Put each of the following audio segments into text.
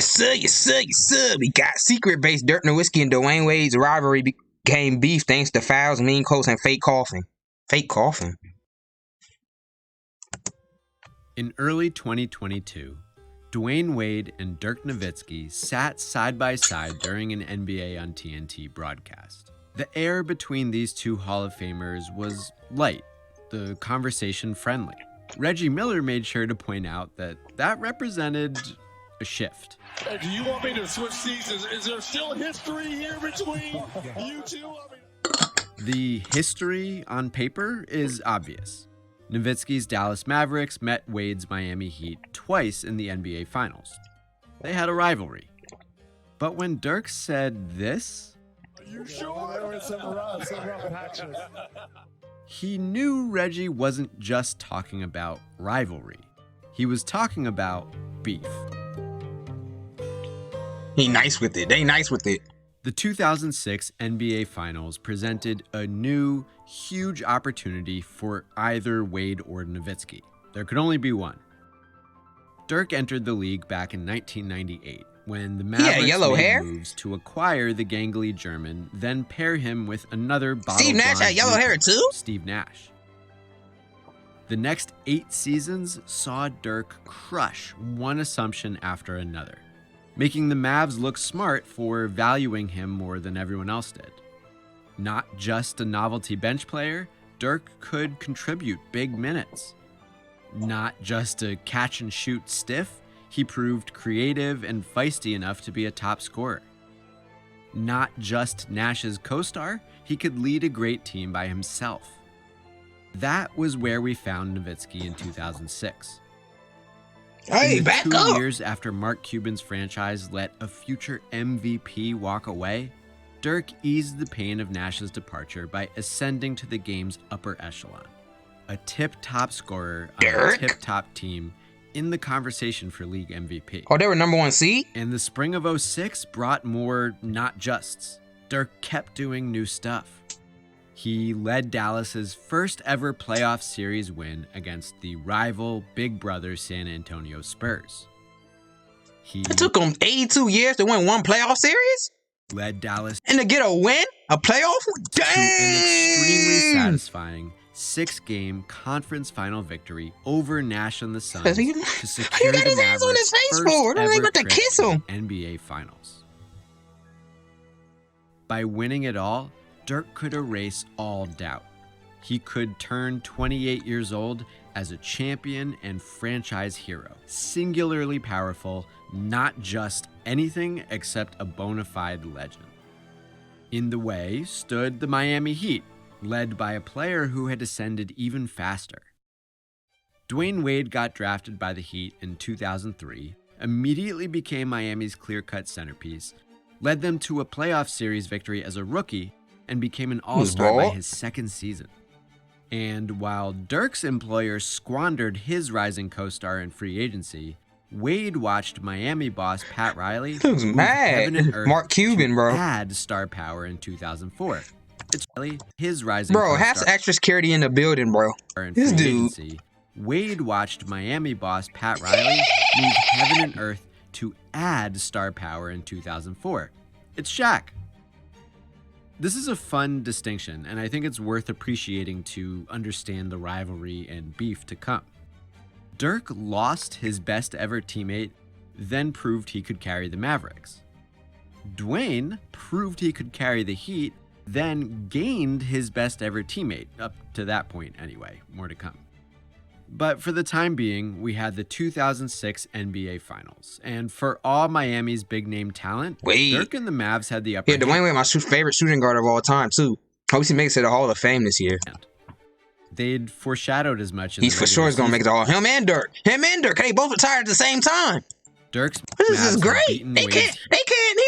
Yes, sir. We got secret base. Dirk Nowitzki and Dwyane Wade's rivalry became beef thanks to fouls, mean quotes, and fake coughing. Fake coughing. In early 2022, Dwyane Wade and Dirk Nowitzki sat side by side during an NBA on TNT broadcast. The air between these two Hall of Famers was light, the conversation friendly. Reggie Miller made sure to point out that represented a shift. Do you want me to switch seats? Is there still history here between you two? The history on paper is obvious. Nowitzki's Dallas Mavericks met Wade's Miami Heat twice in the NBA Finals. They had a rivalry. But when Dirk said this, Are you sure? There were some rough patches. He knew Reggie wasn't just talking about rivalry. He was talking about beef. He nice with it. They nice with it. The 2006 NBA Finals presented a new, huge opportunity for either Wade or Nowitzki. There could only be one. Dirk entered the league back in 1998 when the Mavericks made moves to acquire the gangly German, then pair him with another Steve Nash had yellow hair too? Steve Nash. The next 8 seasons saw Dirk crush one assumption after another, making the Mavs look smart for valuing him more than everyone else did. Not just a novelty bench player, Dirk could contribute big minutes. Not just a catch-and-shoot stiff, he proved creative and feisty enough to be a top scorer. Not just Nash's co-star, he could lead a great team by himself. That was where we found Nowitzki in 2006. Hey, back up! 2 years after Mark Cuban's franchise let a future MVP walk away, Dirk eased the pain of Nash's departure by ascending to the game's upper echelon. A tip-top scorer on a tip-top team in the conversation for league MVP. Oh, they were number 1 seed? And the spring of '06 brought more not justs. Dirk kept doing new stuff. He led Dallas's first ever playoff series win against the rival Big Brother San Antonio Spurs. It took him 82 years to win one playoff series? Led Dallas and to get a win? A playoff? Dang! To an extremely satisfying 6-game conference final victory over Nash and the Suns to secure the Mavericks' first ever trip to NBA Finals. By winning it all, Dirk could erase all doubt. He could turn 28 years old as a champion and franchise hero, singularly powerful, not just anything except a bona fide legend. In the way stood the Miami Heat, led by a player who had ascended even faster. Dwyane Wade got drafted by the Heat in 2003, immediately became Miami's clear-cut centerpiece, led them to a playoff series victory as a rookie, and became an all-star by his second season. And while Dirk's employer squandered his rising co-star in free agency, Wade watched Miami boss Pat Riley move heaven and earth Mark Cuban, bro. Add star power in 2004. It's really his rising have some extra security in the building, bro. This dude. Wade watched Miami boss Pat Riley move heaven and earth to add star power in 2004. It's Shaq. This is a fun distinction, and I think it's worth appreciating to understand the rivalry and beef to come. Dirk lost his best ever teammate, then proved he could carry the Mavericks. Dwyane proved he could carry the Heat, then gained his best ever teammate, up to that point anyway, more to come. But for the time being, we had the 2006 NBA Finals, and for all Miami's big-name talent, Dirk and the Mavs had the upper hand. Dwyane Wade, my favorite shooting guard of all time, too. Hope he makes it to the Hall of Fame this year. They'd foreshadowed as much. He's for sure is going to make it to all. Him and Dirk. They both retired at the same time. Dirk's this is great. They can't, they can't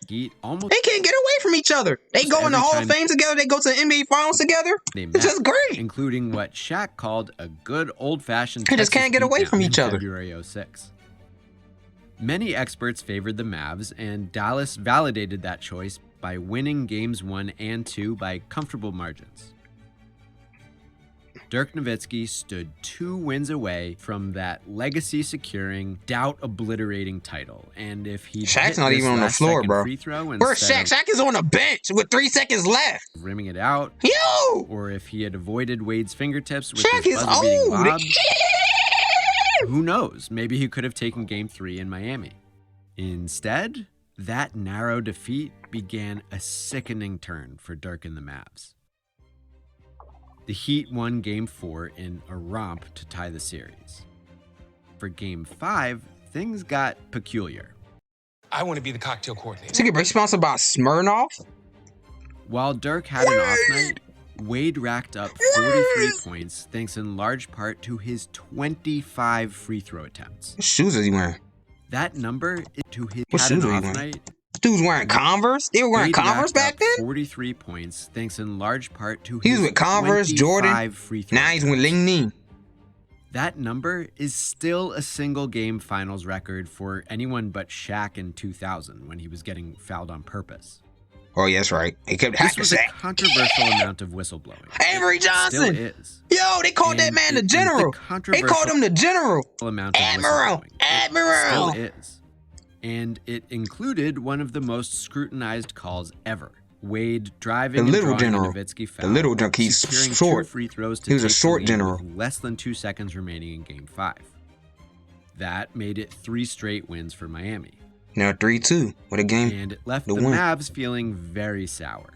get away from each other. They go in the Hall of Fame together. They go to the NBA Finals together. It's just great. Including what Shaq called a good old-fashioned They just can't get away from each other. February '06. Many experts favored the Mavs, and Dallas validated that choice by winning games 1 and 2 by comfortable margins. Dirk Nowitzki stood 2 wins away from that legacy-securing, doubt-obliterating title. And if he Shaq's not even on the floor, bro. Free throw where's Shaq? Shaq is on the bench with 3 seconds left. Rimming it out. Yo! Or if he had avoided Wade's fingertips with Shaq his buzzer-beating lob. Who knows? Maybe he could have taken Game 3 in Miami. Instead, that narrow defeat began a sickening turn for Dirk and the Mavs. The Heat won Game 4 in a romp to tie the series. For Game 5, things got peculiar. I want to be the cocktail coordinator. To get sponsored by Smirnoff? While Dirk had an off night, Wade racked up 43 points thanks in large part to his 25 free throw attempts. What shoes is he wearing? That number is to his what shoes off night. Dude's wearing Converse? They were wearing Converse back then? 43 points thanks in large part to he was his with Converse, Jordan. Free throw now he's with Ling Ning. That number is still a single game finals record for anyone but Shaq in 2000 when he was getting fouled on purpose. Oh, yeah, that's right. He kept this was a controversial amount of whistleblowing. Avery Johnson! Still is. Yo, they called that man the general. They called him the general. Admiral! Still is. And it included one of the most scrutinized calls ever. Wade driving the little and general. Nowitzki foul, the little general. He's short. 2 free throws to he was a short general. With less than 2 seconds remaining in Game 5. That made it 3 straight wins for Miami. Now 3-2 with a game. And it left the Mavs feeling very sour.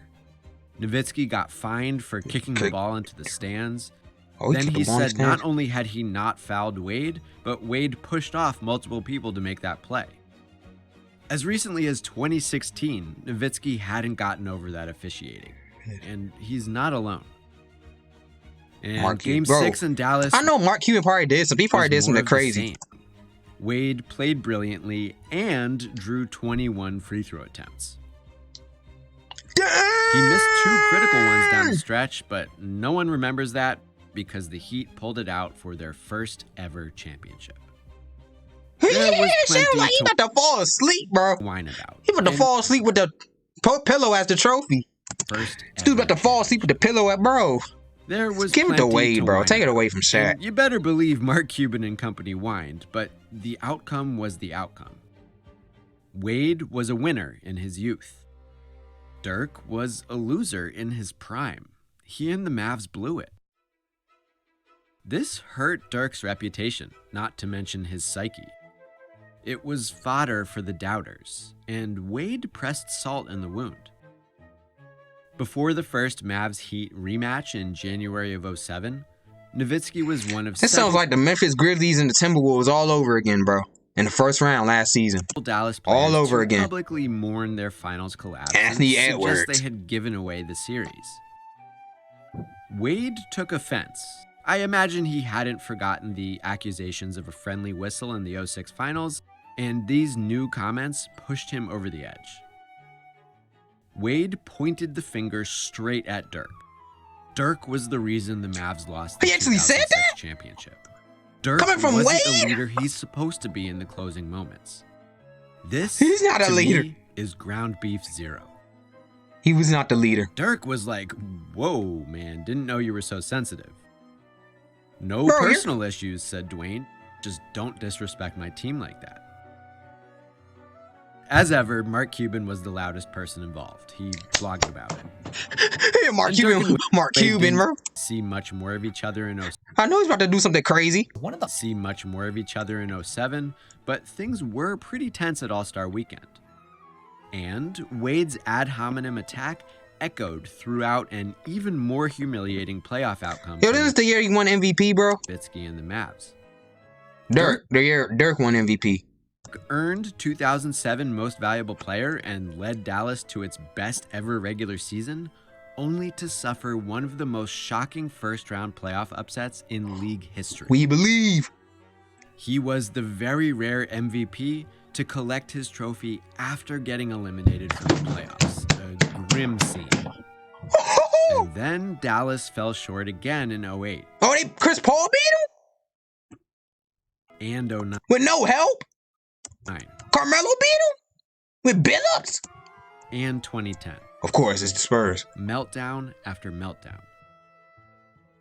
Nowitzki got fined for kicking the ball into the stands. Then he said not only had he not fouled Wade, but Wade pushed off multiple people to make that play. As recently as 2016, Nowitzki hadn't gotten over that officiating. And he's not alone. And Game 6 in Dallas... I know Mark Cuban probably did something. He probably did something crazy. Wade played brilliantly and drew 21 free throw attempts. He missed 2 critical ones down the stretch, but no one remembers that because the Heat pulled it out for their first ever championship. There was plenty like he about to fall asleep, bro. Whine about. He about to fall asleep with the pillow as the trophy. Dude about to fall asleep with the pillow at bro. There was give it to Wade, bro. Take it away from Shaq. And you better believe Mark Cuban and company whined, but the outcome was the outcome. Wade was a winner in his youth. Dirk was a loser in his prime. He and the Mavs blew it. This hurt Dirk's reputation, not to mention his psyche. It was fodder for the doubters, and Wade pressed salt in the wound. Before the first Mavs Heat rematch in January of 2007, Nowitzki was one of This sounds like the Memphis Grizzlies and the Timberwolves all over again, bro. In the first round last season. Dallas players all over again. Publicly mourned their finals collapse Anthony and Edwards. suggest they had given away the series. Wade took offense. I imagine he hadn't forgotten the accusations of a friendly whistle in the 2006 finals, and these new comments pushed him over the edge. Wade pointed the finger straight at Dirk. Dirk was the reason the Mavs lost the 2006 championship. Dirk coming from wasn't Wade? the leader he's supposed to be in the closing moments. This, he's not a leader. Me, is ground beef 0. He was not the leader. Dirk was like, whoa, man, didn't know you were so sensitive. No personal issues, said Dwyane. Just don't disrespect my team like that. As ever, Mark Cuban was the loudest person involved. He blogged about it. Hey, Mark Cuban, bro. See much more of each other in 07. I know he's about to do something crazy. See much more of each other in 07, but things were pretty tense at All-Star Weekend. And Wade's ad hominem attack echoed throughout an even more humiliating playoff outcome. Yo, this is the year he won MVP, bro. Nowitzki and the Mavs. Dirk, the year Dirk won MVP. Earned 2007 Most Valuable Player and led Dallas to its best ever regular season, only to suffer one of the most shocking first-round playoff upsets in league history. We believe. He was the very rare MVP to collect his trophy after getting eliminated from the playoffs. A grim scene. And then Dallas fell short again in 08. Oh, Chris Paul beat him? And 09. With no help? Carmelo beat him? With Billups? And 2010. Of course, it's the Spurs. Meltdown after meltdown.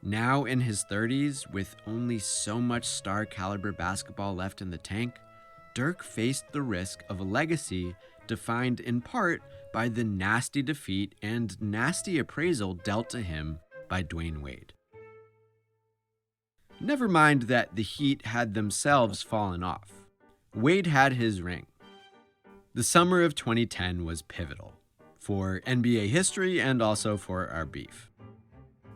Now in his 30s, with only so much star caliber basketball left in the tank, Dirk faced the risk of a legacy defined in part by the nasty defeat and nasty appraisal dealt to him by Dwyane Wade. Never mind that the Heat had themselves fallen off. Wade had his ring. The summer of 2010 was pivotal for NBA history and also for our beef.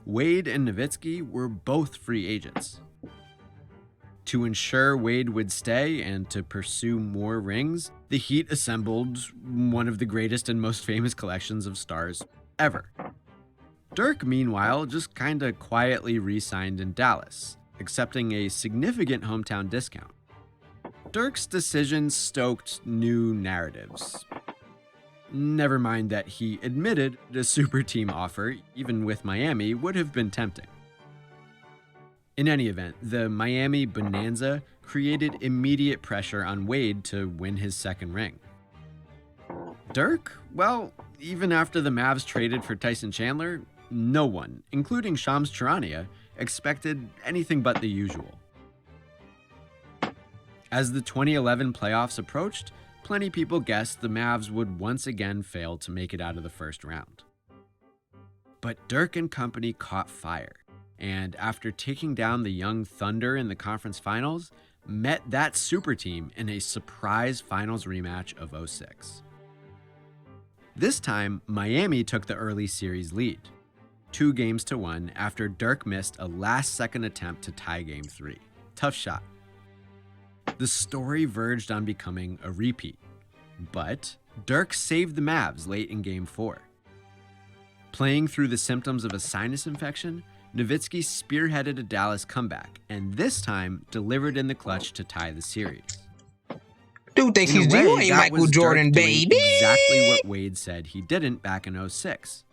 Wade and Nowitzki were both free agents. To ensure Wade would stay and to pursue more rings, the Heat assembled one of the greatest and most famous collections of stars ever. Dirk, meanwhile, just kinda quietly re-signed in Dallas, accepting a significant hometown discount. Dirk's decision stoked new narratives. Never mind that he admitted a super team offer, even with Miami, would have been tempting. In any event, the Miami Bonanza created immediate pressure on Wade to win his second ring. Dirk? Well, even after the Mavs traded for Tyson Chandler, no one, including Shams Charania, expected anything but the usual. As the 2011 playoffs approached, plenty people guessed the Mavs would once again fail to make it out of the first round. But Dirk and company caught fire, and after taking down the young Thunder in the conference finals, met that super team in a surprise finals rematch of '06. This time, Miami took the early series lead, 2-1 after Dirk missed a last-second attempt to tie Game 3. Tough shot. The story verged on becoming a repeat, but Dirk saved the Mavs late in Game 4. Playing through the symptoms of a sinus infection, Nowitzki spearheaded a Dallas comeback, and this time delivered in the clutch to tie the series. Dude thinks he's doing Michael Jordan, baby. Exactly what Wade said he didn't back in '06.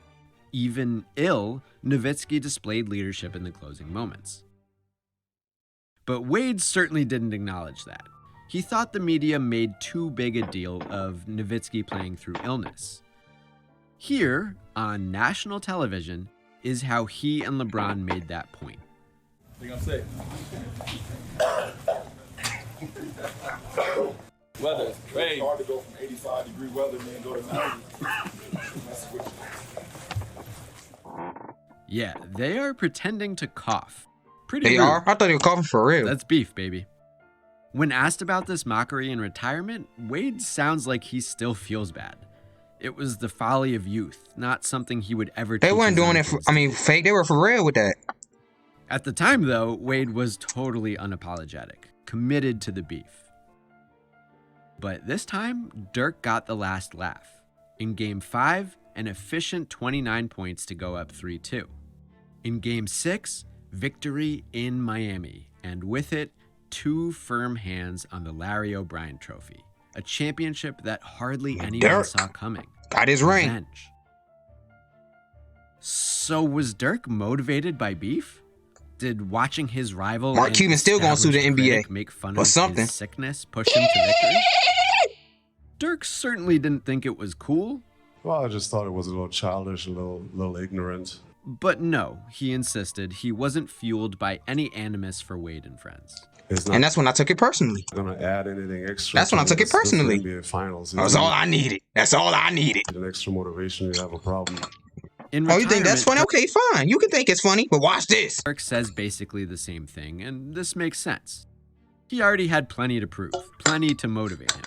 Even ill, Nowitzki displayed leadership in the closing moments. But Wade certainly didn't acknowledge that. He thought the media made too big a deal of Nowitzki playing through illness. Here, on national television, is how he and LeBron made that point. What you gonna say? Weather is crazy. It's hard to go from 85-degree weather and then go to 90. Yeah, they are pretending to cough. They are? I thought they were coughing for real. That's beef, baby. When asked about this mockery in retirement, Wade sounds like he still feels bad. It was the folly of youth, not something he would ever. They weren't doing it for, fake. They were for real with that. At the time, though, Wade was totally unapologetic, committed to the beef. But this time, Dirk got the last laugh. In Game 5, an efficient 29 points to go up 3-2. In Game 6, victory in Miami, and with it, 2 firm hands on the Larry O'Brien Trophy, a championship that hardly anyone saw coming. Got his ring. Revenge. So was Dirk motivated by beef? Did watching his rival Mark Cuban still gonna sue the NBA make fun of his sickness push him to victory? Dirk certainly didn't think it was cool. Well, I just thought it was a little childish, a little ignorant. But no, he insisted he wasn't fueled by any animus for Wade and friends. And that's when I took it personally. Gonna add anything extra. That's when I took it personally. NBA Finals. That's all I needed. That's all I needed. An extra motivation, you have a problem. Oh, you think that's funny? Okay, fine. You can think it's funny, but watch this. Dirk says basically the same thing, and this makes sense. He already had plenty to prove, plenty to motivate him.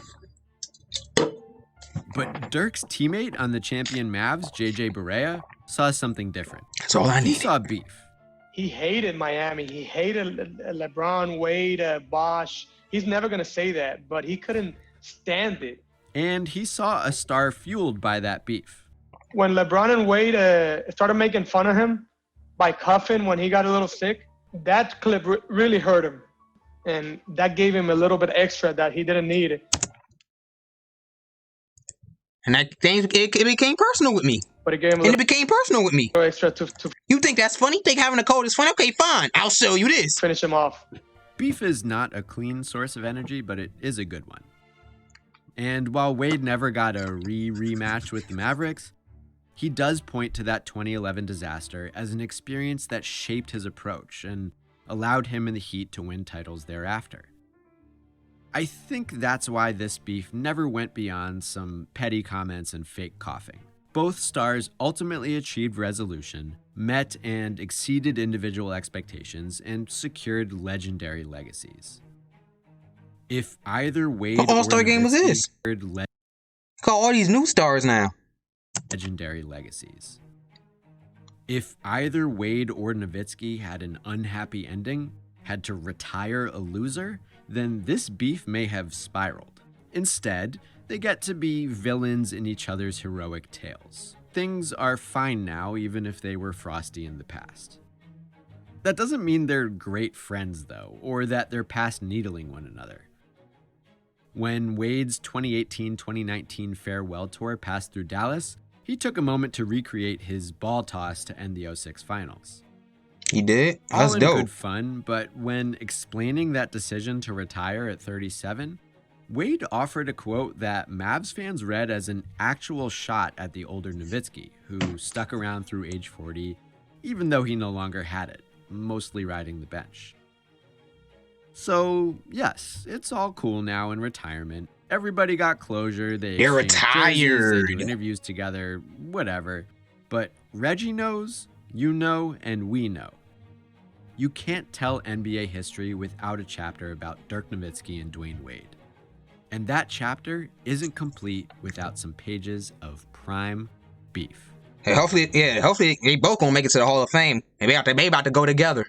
But Dirk's teammate on the champion Mavs, JJ Barea, saw something different. That's all I needed. He saw beef. He hated Miami. He hated LeBron, Wade, Bosh. He's never going to say that, but he couldn't stand it. And he saw a star fueled by that beef. When LeBron and Wade started making fun of him by cuffing when he got a little sick, that clip really hurt him. And that gave him a little bit extra that he didn't need. And that thing, it became personal with me. But it gave him it became personal with me. Extra to you think that's funny? Think having a cold is funny? Okay, fine. I'll show you this. Finish him off. Beef is not a clean source of energy, but it is a good one. And while Wade never got a rematch with the Mavericks, He does point to that 2011 disaster as an experience that shaped his approach and allowed him and the Heat to win titles thereafter. I think that's why this beef never went beyond some petty comments and fake coughing. Both stars ultimately achieved resolution, met and exceeded individual expectations, and secured legendary legacies. If either Wade What All-Star game was this? Call all these new stars now. Legendary legacies. If either Wade or Nowitzki had an unhappy ending, had to retire a loser, then this beef may have spiraled. Instead, they get to be villains in each other's heroic tales. Things are fine now, even if they were frosty in the past. That doesn't mean they're great friends, though, or that they're past needling one another. When Wade's 2018-2019 farewell tour passed through Dallas, he took a moment to recreate his ball toss to end the 06 finals. He did? All That's in dope. good fun, but when explaining that decision to retire at 37, Wade offered a quote that Mavs fans read as an actual shot at the older Nowitzki, who stuck around through age 40, even though he no longer had it, mostly riding the bench. So, yes, it's all cool now in retirement. Everybody got closure. They're exchanged jerseys, retired. They do interviews together, whatever. But Reggie knows, you know, and we know. You can't tell NBA history without a chapter about Dirk Nowitzki and Dwyane Wade. And that chapter isn't complete without some pages of prime beef. Hey, hopefully they both gonna make it to the Hall of Fame. And they about to go together.